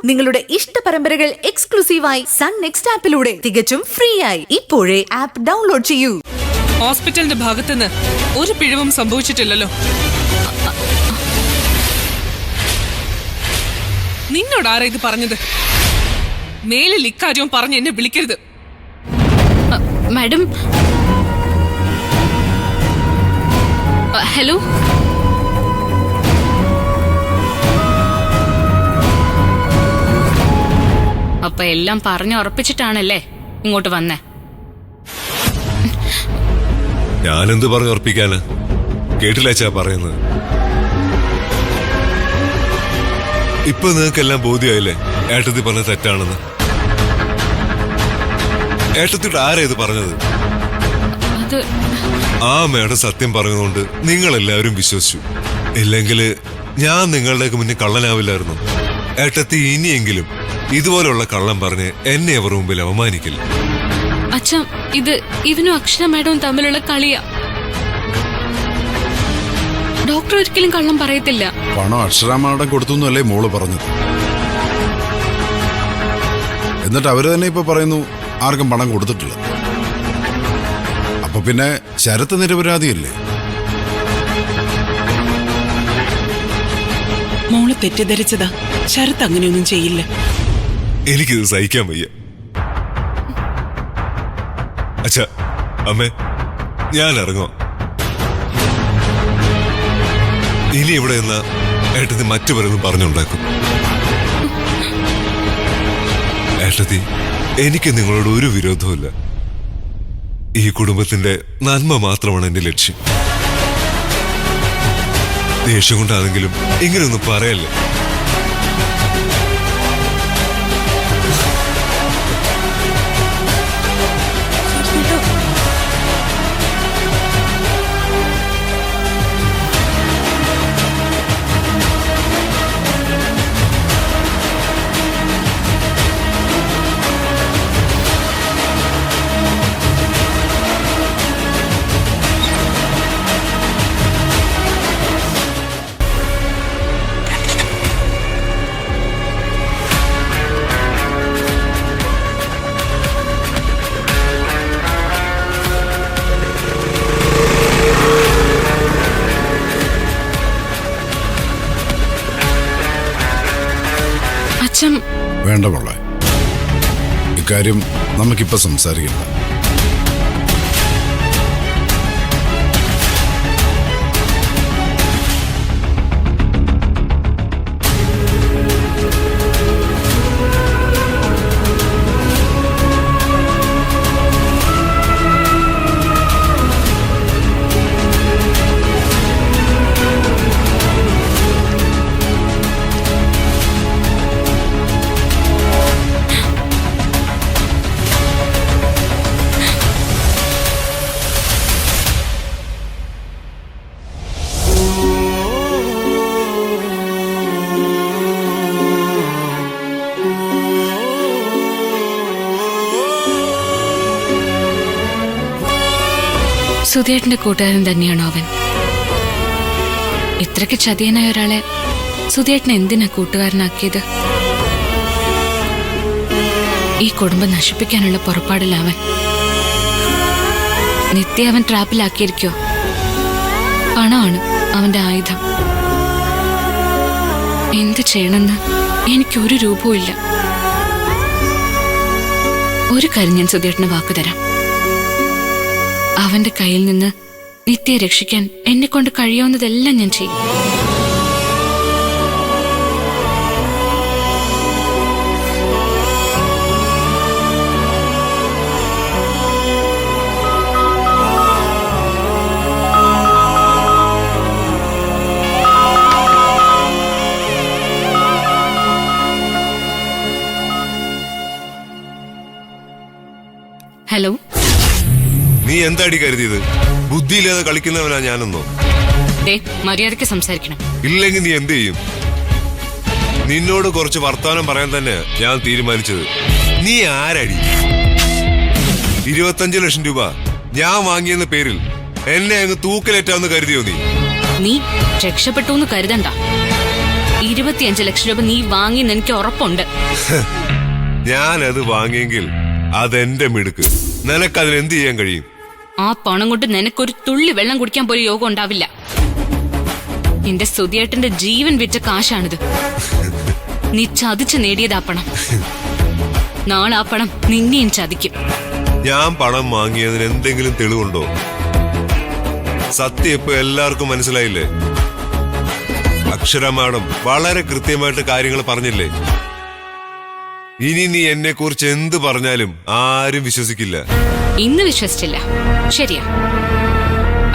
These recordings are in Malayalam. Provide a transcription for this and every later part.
നിങ്ങളുടെ ഇഷ്ട പരമ്പരകൾ എക്സ്ക്ലൂസീവായി സൺ നെക്സ്റ്റ് ആപ്പിലൂടെ തികച്ചും ഫ്രീ ആയി ഇപ്പോഴേ ആപ്പ് ഡൗൺലോഡ് ചെയ്യൂ. ഹോസ്പിറ്റലിന്റെ ഭാഗത്തുനിന്ന് ഒരു പിഴവും സംഭവിച്ചിട്ടില്ലല്ലോ. നിന്നോട് ആരാ ഇത് പറഞ്ഞത്? മേലിൽ ഇക്കാര്യവും പറഞ്ഞ് എന്നെ വിളിക്കരുത്. Madam, hello. അപ്പൊ എല്ലാം പറഞ്ഞു ഉറപ്പിച്ചിട്ടാണല്ലേ ഇങ്ങോട്ട് വന്നേ? ഞാനെന്ത് പറഞ്ഞു ഉറപ്പിക്കാന്? കേട്ടില്ല പറയുന്നത്. ഇപ്പൊ നിങ്ങൾക്കെല്ലാം ബോധ്യമായില്ലേ ഏട്ടത്തി പറഞ്ഞ തെറ്റാണെന്ന്? ഏട്ടത്തിട്ട് ആരാ ഇത് പറഞ്ഞത്? ആ മേഡം സത്യം പറഞ്ഞതുകൊണ്ട് നിങ്ങളെല്ലാവരും വിശ്വസിച്ചു. ഇല്ലെങ്കിൽ ഞാൻ നിങ്ങളുടെയൊക്കെ മുന്നിൽ കള്ളനാവില്ലായിരുന്നു. ഏട്ടത്തി ഇനിയെങ്കിലും ഇതുപോലുള്ള കള്ളം പറഞ്ഞ് എന്നെ അവർ മുമ്പിൽ അവമാനിക്കില്ല. അച്ഛാ, ഇത് ഇവനും അക്ഷര മേഡവും തമ്മിലുള്ള കളിയാ. ഡോക്ടർ ഒരിക്കലും കള്ളം പറയത്തില്ല. പണം അക്ഷര മേഡം കൊടുത്തു എന്നല്ലേ മോള് പറഞ്ഞത്? എന്നിട്ട് അവര് തന്നെ ഇപ്പൊ പറയുന്നു ആർക്കും പണം കൊടുത്തിട്ടില്ല. അപ്പൊ പിന്നെ ശരത്ത് നിരപരാധിയല്ലേ? മോള് തെറ്റിദ്ധരിച്ചതാ. ശരത്ത് അങ്ങനെയൊന്നും ചെയ്യില്ല. എനിക്കിത് സഹിക്കാൻ വയ്യ. അച്ഛാ, അമ്മേ, ഞാൻ ഇറങ്ങുക. ഇനി ഇവിടെ നിന്ന് ഏട്ടത്തി മറ്റു പലതും പറഞ്ഞുണ്ടാക്കും. ഏട്ടത്തി, എനിക്ക് നിങ്ങളോട് ഒരു വിരോധവുമില്ല. ഈ കുടുംബത്തിന്റെ നന്മ മാത്രമാണ് എന്റെ ലക്ഷ്യം. ദേഷ്യം കൊണ്ടാണെങ്കിലും ഇങ്ങനെയൊന്നും പറയല്ലേ. വേണ്ട മോളെ, ഇക്കാര്യം നമുക്കിപ്പോ സംസാരിക്കണ്ട. സുധിയേട്ടന്റെ കൂട്ടുകാരൻ തന്നെയാണോ അവൻ? ഇത്രയ്ക്ക് ചതിയനായ ഒരാളെ സുധിയേട്ടൻ എന്തിനാ കൂട്ടുകാരനാക്കിയത്? ഈ കുടുംബം നശിപ്പിക്കാനുള്ള പുറപ്പാടില്ല അവൻ. നിത്യ അവൻ ട്രാപ്പിലാക്കിയിരിക്കോ? പണമാണ് അവന്റെ ആയുധം. എന്ത് ചെയ്യണമെന്ന് എനിക്കൊരു രൂപവും ഇല്ല. ഒരു കാര്യം ഞാൻ സുധിയേട്ടന് വാക്ക് തരാം. അവന്റെ കയ്യിൽ നിന്ന് നിത്യയെ രക്ഷിക്കാൻ എന്നെ കൊണ്ട് കഴിയാവുന്നതെല്ലാം ഞാൻ ചെയ്യും. ഹലോ, നീ എന്താടി കരുതിയത്? ബുദ്ധിയില്ലാതെ കളിക്കുന്നവനാ ഞാനെന്നോ? മര്യാദയ്ക്ക് സംസാരിക്കണം. ഇല്ലെങ്കിൽ നീ എന്ത് ചെയ്യും? നിന്നോട് കുറച്ച് വർത്താനം പറയാൻ തന്നെ ഞാൻ തീരുമാനിച്ചത്. നീ ആരടി? 25 ലക്ഷം രൂപ ഞാൻ വാങ്ങിയെന്ന പേരിൽ എന്നെ അങ്ങ് തൂക്കിലേറ്റാന്ന് കരുതിയോ നീ? നീ രക്ഷപ്പെട്ടു എന്ന് കരുതണ്ട. 25 ലക്ഷം രൂപ നീ വാങ്ങിയെന്ന് എനിക്ക് ഉറപ്പുണ്ട്. ഞാനത് വാങ്ങിയെങ്കിൽ അതെന്റെ മിടുക്ക്. നിനക്കതിന് എന്ത് ചെയ്യാൻ കഴിയും? ആ പണം കൊണ്ട് നിനക്കൊരു തുള്ളി വെള്ളം കുടിക്കാൻ പോലും യോഗം ഉണ്ടാവില്ല. എന്റെ സുധിയേട്ടന്റെ ജീവൻ വിറ്റ കാശാണിത്. നീ ചതിച്ച് നേടിയതാ പണം. നാളെ ആ പണം നിന്നെയും ചതിക്കും. ഞാൻ പണം വാങ്ങിയതിന് എന്തെങ്കിലും തെളിവുണ്ടോ? സത്യം ഇപ്പൊ എല്ലാവർക്കും മനസ്സിലായില്ലേ? അക്ഷര മാഡം വളരെ കൃത്യമായിട്ട് കാര്യങ്ങൾ പറഞ്ഞില്ലേ? ഇനി നീ എന്നെ കുറിച്ച് എന്ത് പറഞ്ഞാലും ആരും വിശ്വസിക്കില്ല. ഇന്ന് വിശ്വസിച്ചില്ല, ശരിയാ.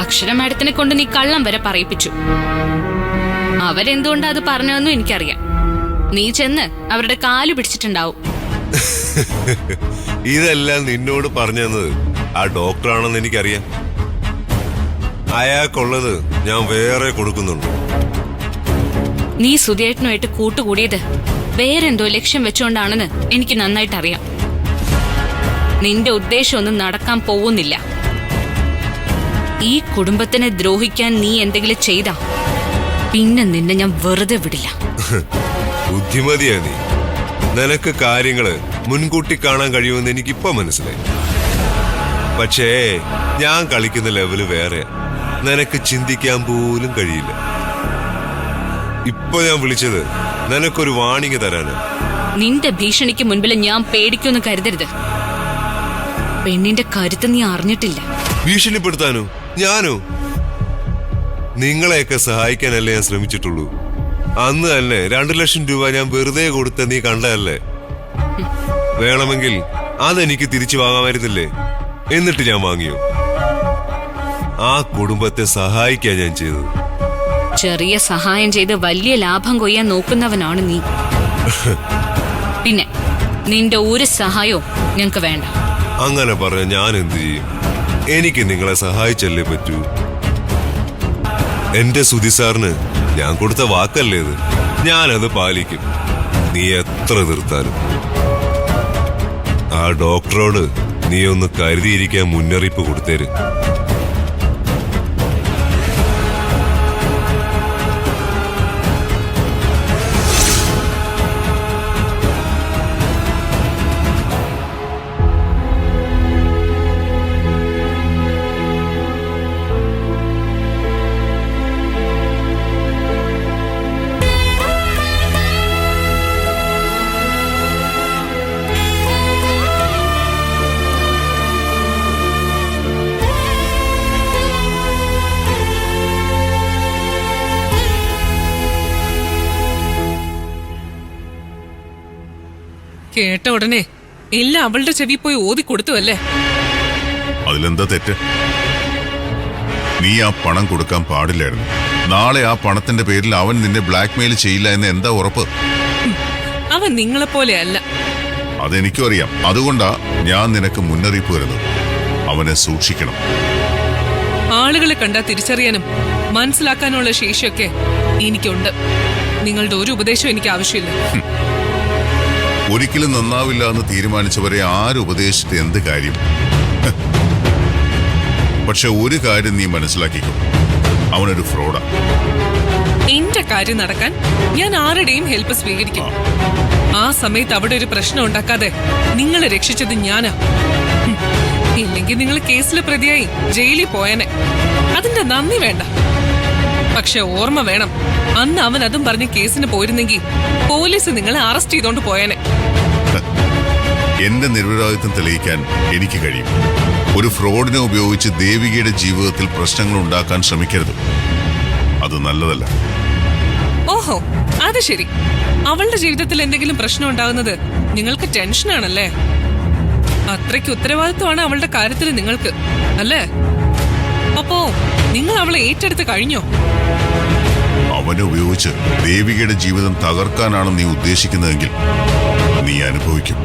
അക്ഷര മാഡത്തിനെ കൊണ്ട് നീ കള്ളം വരെ പറയിപ്പിച്ചു. അവരെന്തുകൊണ്ടാ അത് പറഞ്ഞതെന്നും എനിക്കറിയാം. നീ ചെന്ന് അവരുടെ കാല് പിടിച്ചിട്ടുണ്ടാവും. ഇതെല്ലാം നിന്നോട് പറഞ്ഞു തന്നത് ആ ഡോക്ടറാണെന്ന് എനിക്കറിയാം. അയാൾക്കുള്ളത് ഞാൻ വേറെ കൊടുക്കുന്നുണ്ട്. നീ സുധിയേട്ടനുമായിട്ട് കൂട്ടുകൂടിയത് വേറെന്തോ ലക്ഷ്യം വെച്ചുകൊണ്ടാണെന്ന് എനിക്ക് നന്നായിട്ട് അറിയാം. നിന്റെ ഉദ്ദേശമൊന്നും നടക്കാൻ പോകുന്നില്ല. ഈ കുടുംബത്തിനെ ദ്രോഹിക്കാൻ നീ എന്തെങ്കിലും ചെയ്താ പിന്നെ നിന്നെ ഞാൻ വെറുതെ വിടില്ല. ബുദ്ധിമതിയാ നീ. നിനക്ക് കാര്യങ്ങള് മുൻകൂട്ടി കാണാൻ കഴിയുമെന്ന് എനിക്കിപ്പോ മനസ്സിലായി. പക്ഷേ ഞാൻ കളിക്കുന്ന ലെവല് വേറെയാ. നിനക്ക് ചിന്തിക്കാൻ പോലും കഴിയില്ല. ഇപ്പൊ ഞാൻ വിളിച്ചത് നിനക്കൊരു വാണിംഗ് തരാന്. നിന്റെ ഭീഷണിക്ക് മുൻപിൽ ഞാൻ പേടിക്കുമെന്ന് കരുതരുത്. പെണ്ണിന്റെ കരുത്ത് നീ അറിഞ്ഞിട്ടില്ല. ഭീഷണിപ്പെടുത്താനോ? ഞാനോ? നിങ്ങളെയൊക്കെ സഹായിക്കാനല്ലേ ഞാൻ ശ്രമിച്ചിട്ടുള്ളൂ. അന്ന് തന്നെ 2 ലക്ഷം രൂപ ഞാൻ വെറുതെ കൊടുത്ത നീ കണ്ടതല്ലേ? വേണമെങ്കിൽ അതെനിക്ക് തിരിച്ചു വാങ്ങാമായിരുന്നില്ലേ? എന്നിട്ട് ഞാൻ വാങ്ങിയോ? ആ കുടുംബത്തെ സഹായിക്കാൻ ഞാൻ ചെയ്തത്. ചെറിയ സഹായം ചെയ്ത് വലിയ ലാഭം കൊയ്യാൻ നോക്കുന്നവനാണ് നീ. പിന്നെ നിന്റെ ഒരു സഹായവും ഞങ്ങക്ക് വേണ്ട. അങ്ങനെ പറഞ്ഞ ഞാൻ എന്ത് ചെയ്യും? എനിക്ക് നിങ്ങളെ സഹായിച്ചല്ലേ പറ്റൂ. എന്റെ സുധി സാറിന് ഞാൻ കൊടുത്ത വാക്കല്ലേ ഇത്. ഞാനത് പാലിക്കും, നീ എത്ര എതിർത്താലും. ആ ഡോക്ടറോട് നീ ഒന്ന് കരുതിയിരിക്കാൻ മുന്നറിയിപ്പ് കൊടുത്തേര്. കേട്ട ഉടനെ എല്ലാം അവളുടെ ചെവി പോയി ഓതി കൊടുത്തു അല്ലേ? അതിലെന്താ തെറ്റ്? നീ ആ പണം കൊടുക്കാൻ പാടില്ലായിരുന്നു. നാളെ ആ പണത്തിന്റെ പേരിൽ അവൻ നിന്നെ ബ്ലാക്ക്മെയിൽ ചെയ്യില്ല എന്ന് എന്താ ഉറപ്പ്? അവൻ നിങ്ങളെപ്പോലെ അല്ല. അതെനിക്കും അറിയാം. അതുകൊണ്ടാ ഞാൻ നിനക്ക് മുന്നറിയിപ്പ് വരുന്നത്. അവനെ സൂക്ഷിക്കണം. ആളുകളെ കണ്ടാ തിരിച്ചറിയാനും മനസ്സിലാക്കാനുള്ള ശേഷിയൊക്കെ എനിക്കുണ്ട്. നിങ്ങളുടെ ഒരു ഉപദേശവും എനിക്ക് ആവശ്യമില്ല. ഒരിക്കലും നന്നാവില്ല എന്ന് തീരുമാനിച്ചവരെ ആരുപദേശിച്ചിട്ട് എന്ത് കാര്യം? പക്ഷെ ഒരു കാര്യം നീ മനസ്സിലാക്കിക്കോ, അവനൊരു ഫ്രോഡാ. എന്റെ കാര്യം നടക്കാൻ ഞാൻ ആരുടെയും ഹെൽപ്പ് സ്വീകരിക്കും. ആ സമയത്ത് അവിടെ ഒരു പ്രശ്നം ഉണ്ടാക്കാതെ നിങ്ങളെ രക്ഷിച്ചത് ഞാനാ. ഇല്ലെങ്കിൽ നിങ്ങൾ കേസിലെ പ്രതിയായി ജയിലിൽ പോയനെ. അതിന്റെ നന്ദി വേണ്ട. പക്ഷെ ഓർമ്മ വേണം, അന്ന് അവൻ അതും പറഞ്ഞ് കേസിന് പോയിരുന്നെങ്കിൽ പോലീസ് നിങ്ങളെ അറസ്റ്റ് ചെയ്തോണ്ട് പോയനെ. എന്റെ നിരപരാധിത്വം തെളിയിക്കാൻ എനിക്ക് കഴിയും. ഒരു ഫ്രോഡിനെ ഉപയോഗിച്ച് ദേവികയുടെ ജീവിതത്തിൽ പ്രശ്നങ്ങൾ ഉണ്ടാക്കാൻ ശ്രമിക്കരുത്. അത് നല്ലതല്ല. ഓഹോ, അത് ശരി. അവളുടെ ജീവിതത്തിൽ എന്തെങ്കിലും പ്രശ്നം ഉണ്ടാകുന്നത് നിങ്ങൾക്ക് ടെൻഷനാണല്ലേ? അത്രയ്ക്ക് ഉത്തരവാദിത്വമാണ് അവളുടെ കാര്യത്തിൽ നിങ്ങൾക്ക്, അല്ലേ? അപ്പോ നിങ്ങൾ അവളെ ഏറ്റെടുത്ത് കഴിഞ്ഞോ? അവനെ ഉപയോഗിച്ച് ദേവികയുടെ ജീവിതം തകർക്കാനാണ് നീ ഉദ്ദേശിക്കുന്നതെങ്കിൽ നീ അനുഭവിക്കും.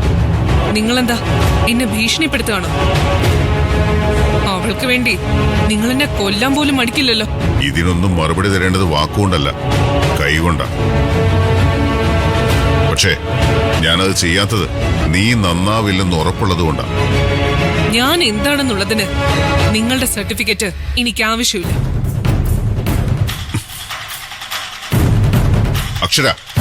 നിങ്ങളെന്താ എന്നെ ഭീഷണിപ്പെടുത്തുകയാണോ? അവൾക്ക് വേണ്ടി നിങ്ങൾ എന്നെ കൊല്ലാൻ പോലും മടിക്കില്ലല്ലോ. ഇതിനൊന്നും മറുപടി തരേണ്ടത് വാക്കുകൊണ്ടല്ല, കൈകൊണ്ടാ. പക്ഷേ ഞാനത് ചെയ്യാത്തത് നീ നന്നാവില്ലെന്ന് ഉറപ്പുള്ളത് കൊണ്ടാ. ഞാൻ എന്താണെന്നുള്ളതിന് നിങ്ങളുടെ സർട്ടിഫിക്കറ്റ് എനിക്ക് ആവശ്യമില്ല. അക്ഷര